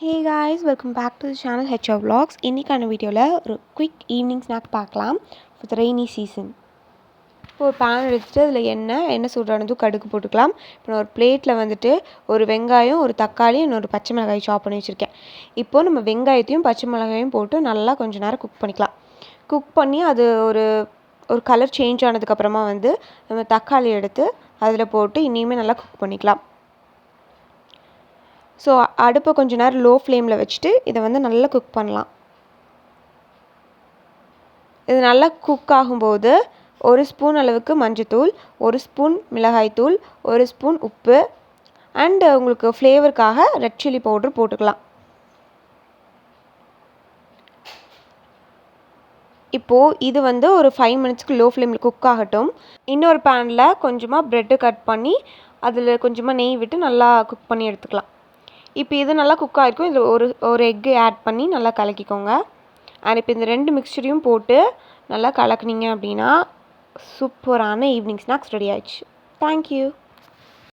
Hey guys, welcome back to the channel HR Vlogs. இன்னைக்கான வீடியோவில் ஒரு குயிக் ஈவினிங் ஸ்நாக் பார்க்கலாம் for the rainy season. இப்போ ஒரு பேன் எடுத்துகிட்டு அதில் எண்ணெய் சூடானதும் கடுகு போட்டுக்கலாம். இப்போ நான் ஒரு பிளேட்டில் வந்துட்டு ஒரு வெங்காயம், ஒரு தக்காளி, இன்னொரு பச்சை மிளகாய் சாப் பண்ணி வச்சுருக்கேன். இப்போது நம்ம வெங்காயத்தையும் பச்சை மிளகாயும் போட்டு நல்லா கொஞ்சம் நேரம் குக் பண்ணிக்கலாம். குக் பண்ணி அது ஒரு கலர் சேஞ்ச் ஆனதுக்கப்புறமா வந்து நம்ம தக்காளி எடுத்து அதில் போட்டு இனியுமே நல்லா குக் பண்ணிக்கலாம். ஸோ அடுப்பை கொஞ்சம் நேரம் லோ ஃப்ளேமில் வச்சுட்டு இதை வந்து நல்லா குக் பண்ணலாம். இது நல்லா குக் ஆகும்போது 1 ஸ்பூன் அளவுக்கு மஞ்சத்தூள், 1 ஸ்பூன் மிளகாய்த்தூள், 1 ஸ்பூன் உப்பு அண்டு உங்களுக்கு ஃப்ளேவருக்காக ரெட் சில்லி பவுடர் போட்டுக்கலாம். இப்போது இது வந்து ஒரு 5 மினிட்ஸ்க்கு லோ ஃப்ளேமில் குக் ஆகட்டும். இன்னொரு பேனில் கொஞ்சமாக ப்ரெட்டு கட் பண்ணி அதில் கொஞ்சமாக நெய் விட்டு நல்லா குக் பண்ணி எடுத்துக்கலாம். இப்போ இது நல்லா குக் ஆகிருக்கும். இதில் ஒரு எக்கு ஆட் பண்ணி நல்லா கலக்கிக்கோங்க. அண்ட் இப்போ இந்த 2 மிக்சரையும் போட்டு நல்லா கலக்குனீங்க அப்படின்னா சூப்பரான ஈவினிங் ஸ்நாக்ஸ் ரெடி ஆயிடுச்சு. தேங்க்யூ.